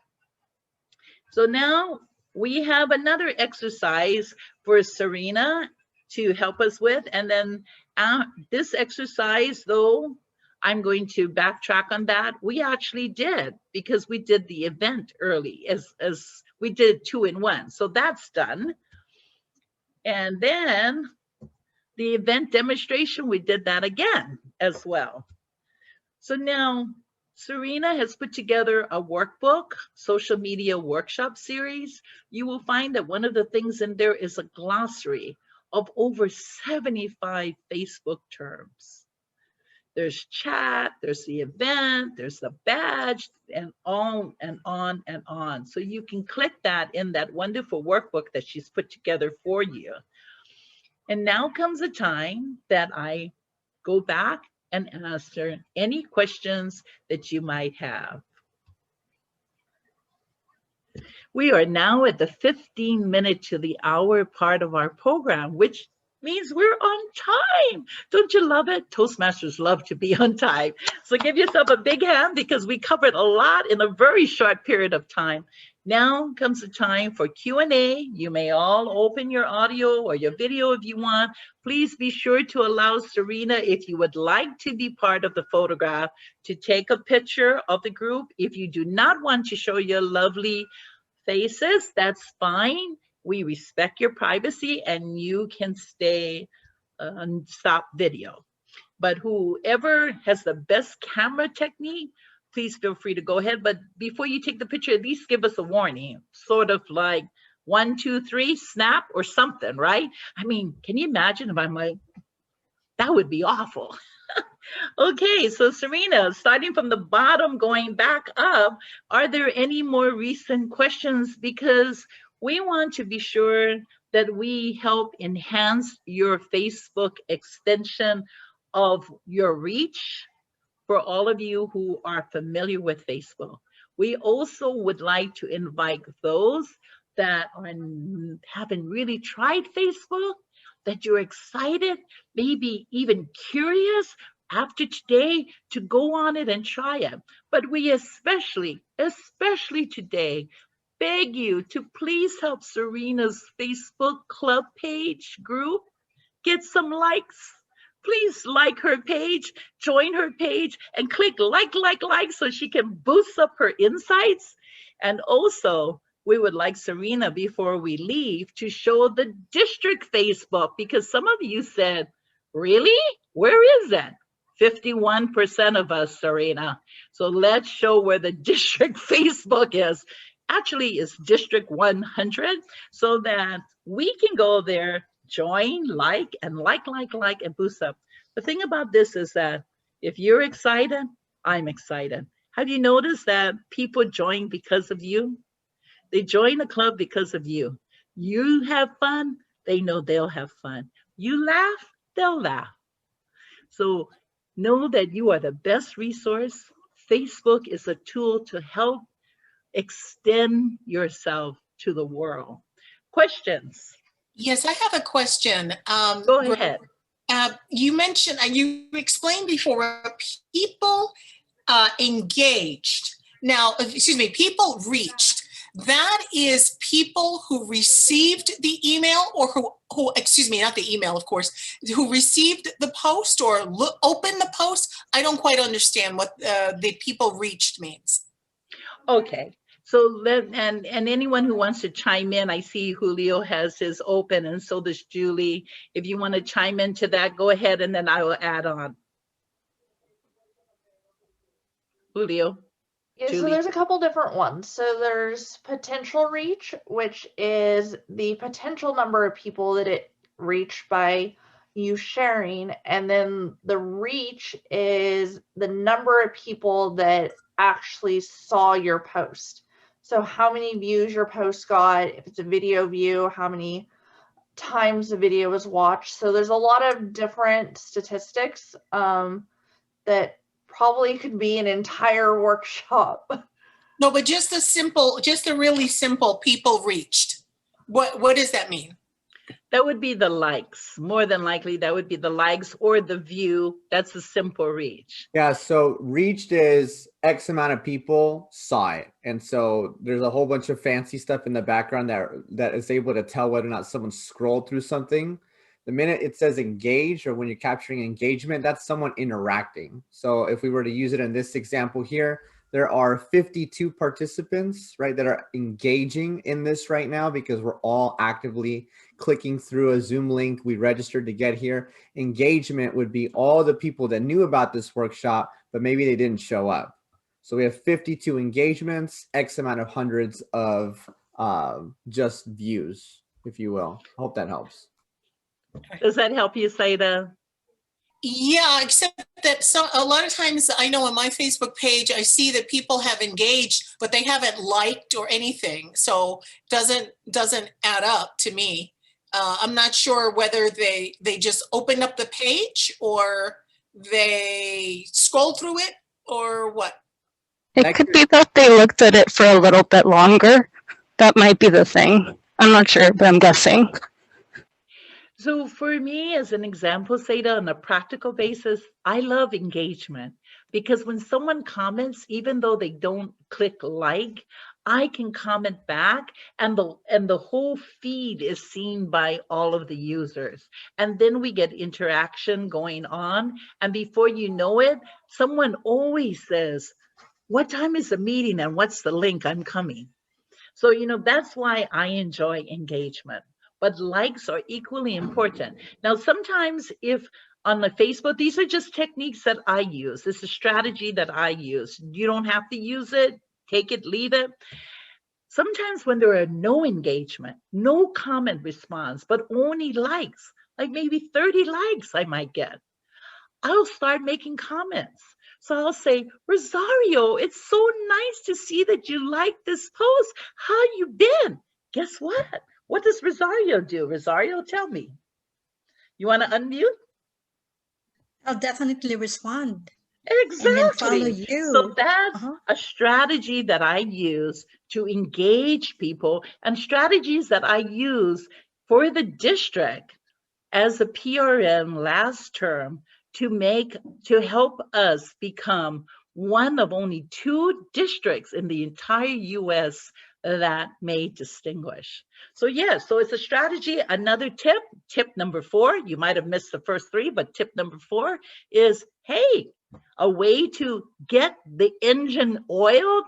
So now we have another exercise for Serena to help us with, and then this exercise, though, I'm going to backtrack on that. We actually did, because we did the event early, as we did 2-in-1. So that's done. And then the event demonstration, we did that again as well. So now Serena has put together a workbook, social media workshop series. You will find that one of the things in there is a glossary of over 75 Facebook terms. There's chat, there's the event, there's the badge, and on and on and on. So you can click that in that wonderful workbook that she's put together for you. And now comes a time that I go back and answer any questions that you might have. We are now at the 15-minute to the hour part of our program, which means we're on time. Don't you love it? Toastmasters love to be on time. So give yourself a big hand because we covered a lot in a very short period of time. Now comes the time for Q&A. You may all open your audio or your video if you want. Please be sure to allow Serena, if you would like to be part of the photograph, to take a picture of the group. If you do not want to show your lovely faces, that's fine. We respect your privacy and you can stay on stop video. But whoever has the best camera technique, please feel free to go ahead. But before you take the picture, at least give us a warning, sort of like 1, 2, 3, snap or something, right? I mean, can you imagine if I'm like, that would be awful. Okay, so Serena, starting from the bottom, going back up, are there any more recent questions? Because we want to be sure that we help enhance your Facebook extension of your reach for all of you who are familiar with Facebook. We also would like to invite those that haven't really tried Facebook, that you're excited, maybe even curious after today to go on it and try it. But we especially today, beg you to please help Serena's Facebook club page group get some likes. Please like her page, join her page, and click like so she can boost up her insights. And also, we would like Serena, before we leave, to show the district Facebook, because some of you said, really? Where is that? 51% of us, Serena. So let's show where the district Facebook is. Actually, it's District 100, so that we can go there, join, like, and boost up. The thing about this is that if you're excited, I'm excited. Have you noticed that people join because of you? They join the club because of you. You have fun, they know they'll have fun. You laugh, they'll laugh. So know that you are the best resource. Facebook is a tool to help extend yourself to the world. Questions? Yes, I have a question. Go ahead. You mentioned, you explained before, people engaged. Now, excuse me, people reached. That is people who received the email, or who excuse me, not the email, of course, who received the post or opened the post. I don't quite understand what the people reached means. Okay. So and anyone who wants to chime in, I see Julio has his open, and so does Julie. If you want to chime into that, go ahead, and then I will add on. Julio. Yeah, so Julie. there's a couple different ones. So there's potential reach, which is the potential number of people that it reached by you sharing. And then the reach is the number of people that actually saw your post. So how many views your post got, if it's a video view, how many times the video was watched. So there's a lot of different statistics that probably could be an entire workshop. No, but just the really simple people reached. What does that mean? That would be the likes. More than likely, that would be the likes or the view. That's a simple reach. Yeah, so reached is X amount of people saw it. And so there's a whole bunch of fancy stuff in the background that is able to tell whether or not someone scrolled through something. The minute it says engage, or when you're capturing engagement, that's someone interacting. So if we were to use it in this example here, there are 52 participants, right, that are engaging in this right now, because we're all actively clicking through a Zoom link we registered to get here. Engagement would be all the people that knew about this workshop, but maybe they didn't show up. So we have 52 engagements, X amount of hundreds of just views, if you will. I hope that helps. Does that help you, Saida? Yeah, except that a lot of times I know on my Facebook page, I see that people have engaged, but they haven't liked or anything. So doesn't add up to me. I'm not sure whether they just opened up the page or they scrolled through it or what. It could be that they looked at it for a little bit longer. That might be the thing. I'm not sure, but I'm guessing. So for me, as an example, Saida, on a practical basis, I love engagement, because when someone comments, even though they don't click like, I can comment back, and the whole feed is seen by all of the users. And then we get interaction going on. And before you know it, someone always says, what time is the meeting and what's the link? I'm coming. So, that's why I enjoy engagement. But likes are equally important. Now, sometimes if on the Facebook. These are just techniques that I use. This is a strategy that I use. You don't have to use it. Take it, leave it. Sometimes when there are no engagement, no comment response, but only likes, like maybe 30 likes I might get, I'll start making comments. So I'll say, Rosario, it's so nice to see that you like this post. How you been? Guess what? What does Rosario do? Rosario, tell me. You want to unmute? I'll definitely respond. And then follow Exactly. you. So that's Uh-huh. a strategy that I use to engage people, and strategies that I use for the district as a PRM last term to help us become one of only 2 districts in the entire US that may distinguish. So yes, so it's a strategy. Another tip number 4, you might have missed the first 3, but tip number 4 is, hey, a way to get the engine oiled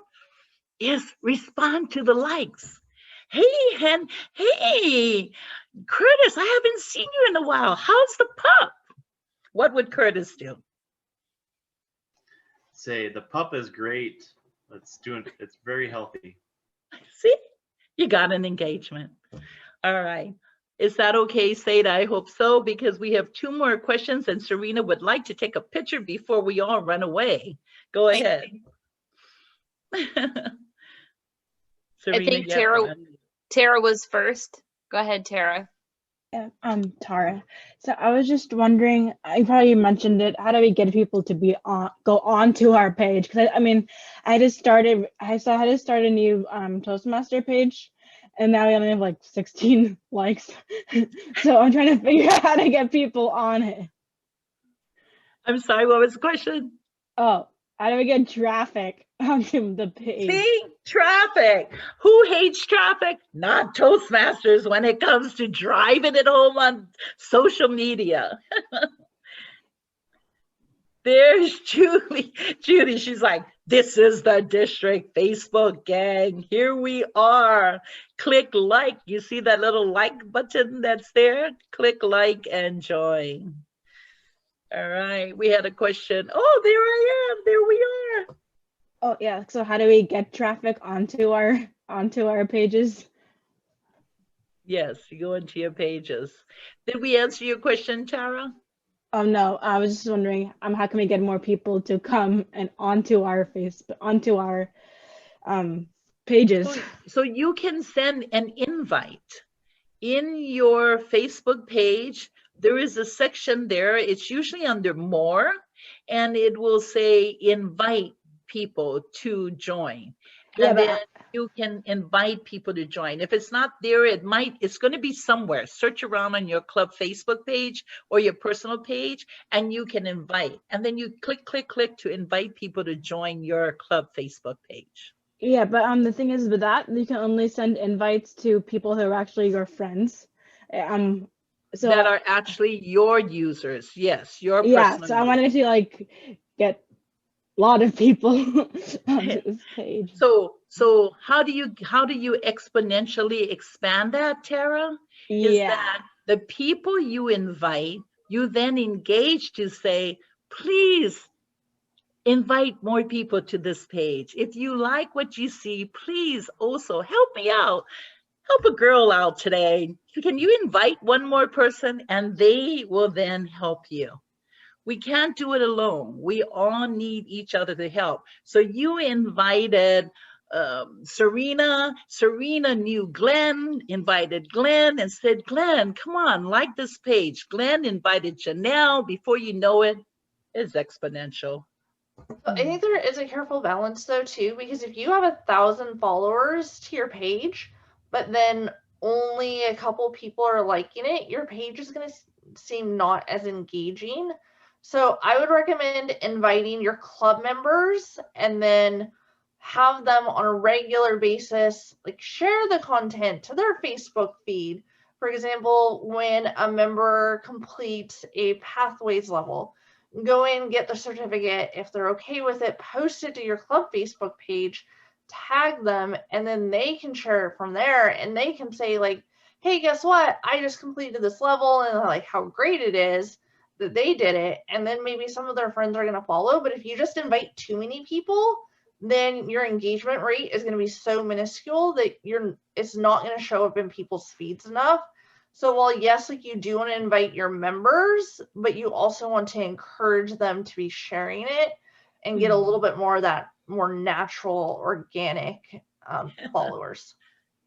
is respond to the likes. Hey, Hen, hey, Curtis, I haven't seen you in a while. How's the pup? What would Curtis do? Say the pup is great. It's very healthy. See, you got an engagement. All right. Is that okay, Seda? I hope so, because we have 2 more questions and Serena would like to take a picture before we all run away. Go ahead. Serena, I think you have to unmute. Tara was first. Go ahead, Tara. Yeah, I'm Tara. So I was just wondering, I probably mentioned it, how do we get people to go on to our page? Because I mean, I had to start a new Toastmaster page, and now we only have like 16 likes. So I'm trying to figure out how to get people on it. I'm sorry, what was the question? Oh, how do we get traffic onto the page? See, traffic. Who hates traffic? Not Toastmasters when it comes to driving it home on social media. There's Julie. Judy, she's like, this is the district Facebook gang. Here we are. Click like. You see that little like button that's there? Click like and join. All right, we had a question. Oh, there I am. There we are. Oh yeah. So how do we get traffic onto our pages? Yes, you go into your pages. Did we answer your question, Tara? No, I was just wondering, how can we get more people to come and onto our pages? So you can send an invite. In your Facebook page, there is a section there. It's usually under more, and it will say invite people to join. And then you can invite people to join. If it's not there, it's going to be somewhere. Search around on your club Facebook page or your personal page, and you can invite. And then you click to invite people to join your club Facebook page. Yeah, but the thing is with that, you can only send invites to people who are actually your friends. So that are actually your users. Yes, your yeah. So I wanted to like get a lot of people onto this page. So how do you exponentially expand that, Tara? Is that the people you invite, you then engage to say, please invite more people to this page. If you like what you see, please also help me out. Help a girl out today. Can you invite one more person? And they will then help you. We can't do it alone. We all need each other to help. So you invited Serena. Serena knew Glenn, invited Glenn and said, Glenn, come on, like this page. Glenn invited Janelle. Before you know it, it's exponential. I think there is a careful balance though too, because if you have 1,000 followers to your page, but then only a couple people are liking it, your page is going to seem not as engaging. So I would recommend inviting your club members and then have them on a regular basis, like share the content to their Facebook feed. For example, when a member completes a Pathways level, go in, get the certificate. If they're okay with it, post it to your club Facebook page, tag them, and then they can share it from there. And they can say like, hey, guess what? I just completed this level and like how great it is. that they did it, and then maybe some of their friends are going to follow. But if you just invite too many people, then your engagement rate is going to be so minuscule that it's not going to show up in people's feeds enough. So while yes, like you do want to invite your members, but you also want to encourage them to be sharing it and get a little bit more of that more natural, organic followers.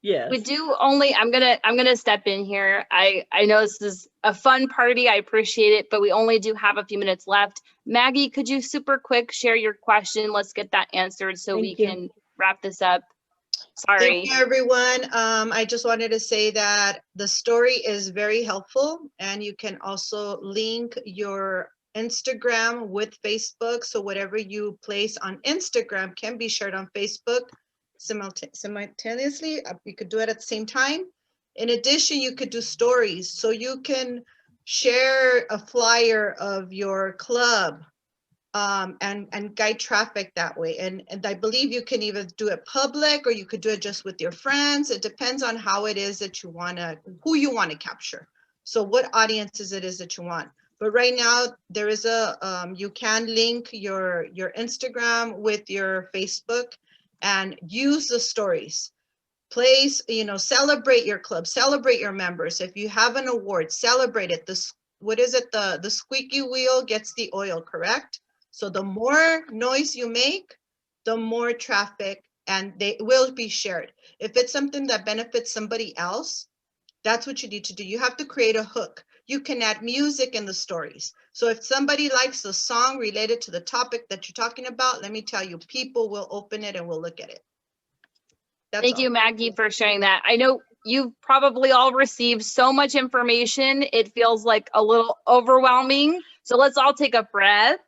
Yes. We do only, I'm gonna step in here. I know this is a fun party. I appreciate it, but we only do have a few minutes left. Maggie, could you super quick share your question? Let's get that answered so we can wrap this up. Sorry. Thank you, everyone. I just wanted to say that the story is very helpful, and you can also link your Instagram with Facebook. So whatever you place on Instagram can be shared on Facebook simultaneously. You could do it at the same time. In addition, you could do stories. So you can share a flyer of your club and guide traffic that way. And I believe you can either do it public or you could do it just with your friends. It depends on how it is that you want to, who you want to capture. So what audiences it is that you want. But right now there is you can link your Instagram with your Facebook and use the stories. Place, celebrate your club, celebrate your members. If you have an award, celebrate it. What is it? The squeaky wheel gets the oil, correct? So the more noise you make, the more traffic, and they will be shared. If it's something that benefits somebody else, that's what you need to do. You have to create a hook. You can add music in the stories. So if somebody likes a song related to the topic that you're talking about, let me tell you, people will open it and will look at it. Thank you, Maggie, for sharing that. I know you've probably all received so much information. It feels like a little overwhelming. So let's all take a breath.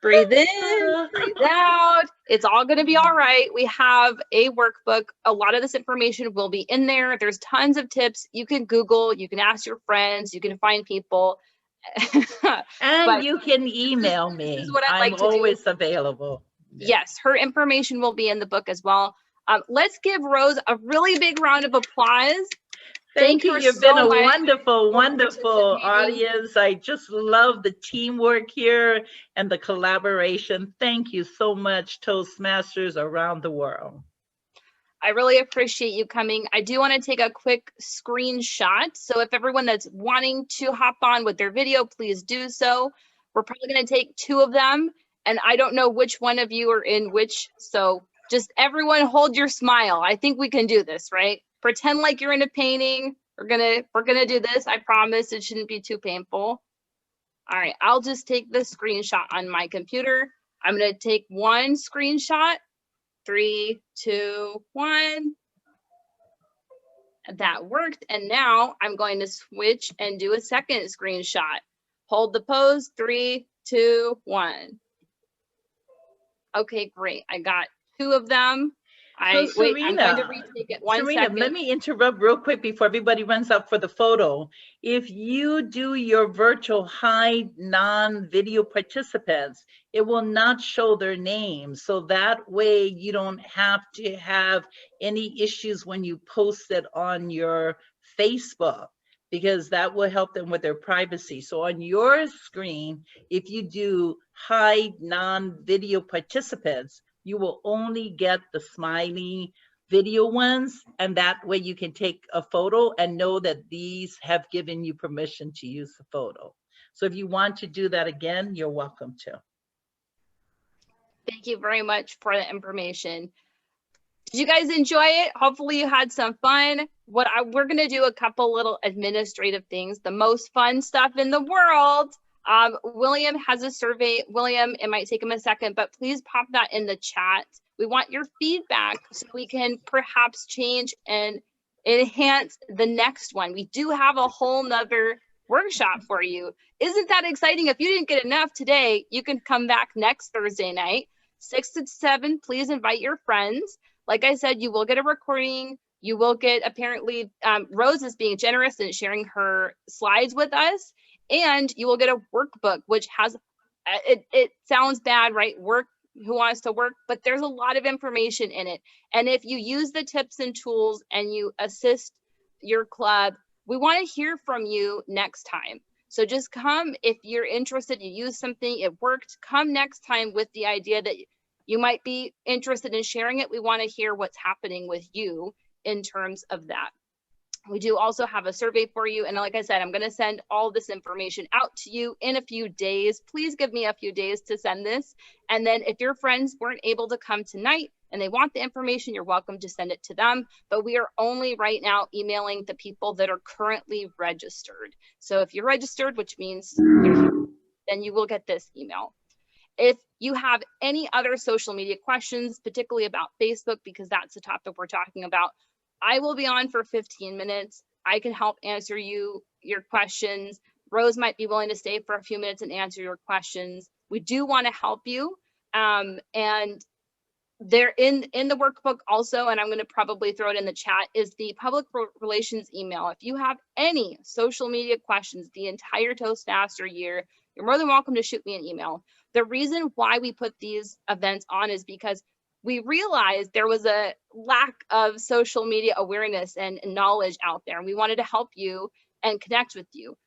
Breathe in, breathe out. It's all going to be all right. We have a workbook. A lot of this information will be in there. There's tons of tips. You can Google, you can ask your friends, you can find people. And you can email me. This is what I'd I'm like to always do. available. Yes, her information will be in the book as well. Let's give Rose a really big round of applause. Thank you. her You've so been a much wonderful, for wonderful participating. audience. I just love the teamwork here and the collaboration. Thank you so much, Toastmasters around the world. I really appreciate you coming. I do want to take a quick screenshot. So if everyone that's wanting to hop on with their video, please do so. We're probably going to take 2 of them, and I don't know which one of you are in which. So just everyone hold your smile. I think we can do this, right? Pretend like you're in a painting. We're gonna do this. I promise it shouldn't be too painful. All right, I'll just take the screenshot on my computer. I'm gonna take one screenshot. 3, 2, 1. That worked. And now I'm going to switch and do a second screenshot. Hold the pose. 3, 2, 1. Okay, great. I got 2 of them. Wait, I'm going to retake it. One second. Let me interrupt real quick before everybody runs up for the photo. If you do your virtual hide non-video participants, it will not show their names. So that way you don't have to have any issues when you post it on your Facebook, because that will help them with their privacy. So on your screen, if you do hide non-video participants, you will only get the smiley video ones, and that way you can take a photo and know that these have given you permission to use the photo. So if you want to do that again, you're welcome to. Thank you very much for the information. Did you guys enjoy it? Hopefully you had some fun. We're gonna do a couple little administrative things, the most fun stuff in the world. William has a survey. William, it might take him a second, but please pop that in the chat. We want your feedback so we can perhaps change and enhance the next one. We do have a whole nother workshop for you. Isn't that exciting? If you didn't get enough today, you can come back next Thursday night, 6 to 7. Please invite your friends. Like I said, you will get a recording. You will get, apparently, Rose is being generous and sharing her slides with us. And you will get a workbook, which has, it sounds bad, right? Work, who wants to work? But there's a lot of information in it. And if you use the tips and tools and you assist your club, we want to hear from you next time. So just come if you're interested, you use something, it worked, come next time with the idea that you might be interested in sharing it. We want to hear what's happening with you in terms of that. We do also have a survey for you. And like I said, I'm going to send all this information out to you in a few days. Please give me a few days to send this. And then if your friends weren't able to come tonight and they want the information, you're welcome to send it to them. But we are only right now emailing the people that are currently registered. So if you're registered, which means you're here, then you will get this email. If you have any other social media questions, particularly about Facebook, because that's the topic we're talking about, I will be on for 15 minutes. I can help answer your questions. Rose might be willing to stay for a few minutes and answer your questions. We do want to help you. And there in the workbook also, and I'm going to probably throw it in the chat, is the public relations email. If you have any social media questions the entire Toastmaster year, you're more than welcome to shoot me an email. The reason why we put these events on is because we realized there was a lack of social media awareness and knowledge out there, and we wanted to help you and connect with you.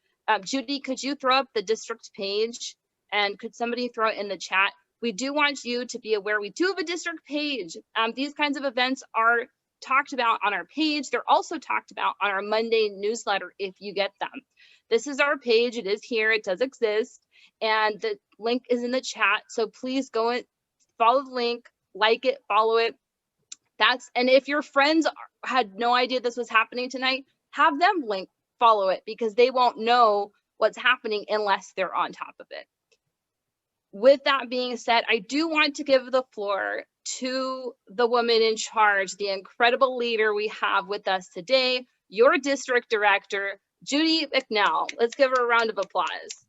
Judy, could you throw up the district page, and could somebody throw it in the chat? We do want you to be aware we do have a district page. These kinds of events are talked about on our page. They're also talked about on our Monday newsletter if you get them. This is our page. It is here. It does exist. And the link is in the chat. So please go and follow the link, like it, follow it. And if your friends had no idea this was happening tonight, have them follow it, because they won't know what's happening unless they're on top of it. With that being said, I do want to give the floor to the woman in charge, the incredible leader we have with us today, your district director, Judy McNell. Let's give her a round of applause.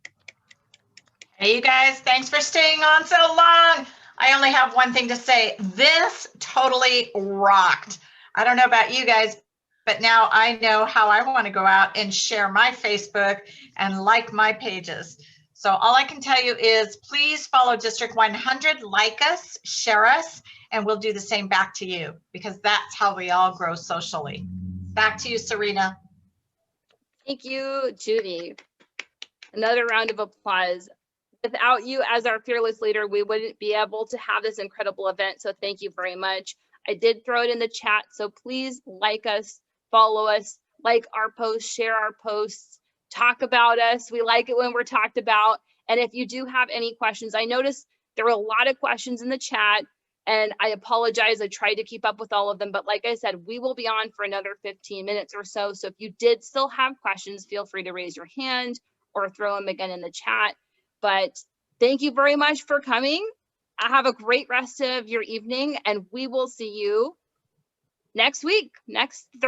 Hey, you guys, thanks for staying on so long. I only have one thing to say. This totally rocked. I don't know about you guys, but now I know how I want to go out and share my Facebook and like my pages. So all I can tell you is please follow District 100, like us, share us, and we'll do the same back to you, because that's how we all grow socially. Back to you, Serena. Thank you, Judy. Another round of applause. Without you as our fearless leader, we wouldn't be able to have this incredible event. So thank you very much. I did throw it in the chat. So please like us, follow us, like our posts, share our posts, talk about us. We like it when we're talked about. And if you do have any questions, I noticed there were a lot of questions in the chat, and I apologize. I tried to keep up with all of them. But like I said, we will be on for another 15 minutes or so. So if you did still have questions, feel free to raise your hand or throw them again in the chat. But thank you very much for coming. Have a great rest of your evening, and we will see you next week, next Thursday.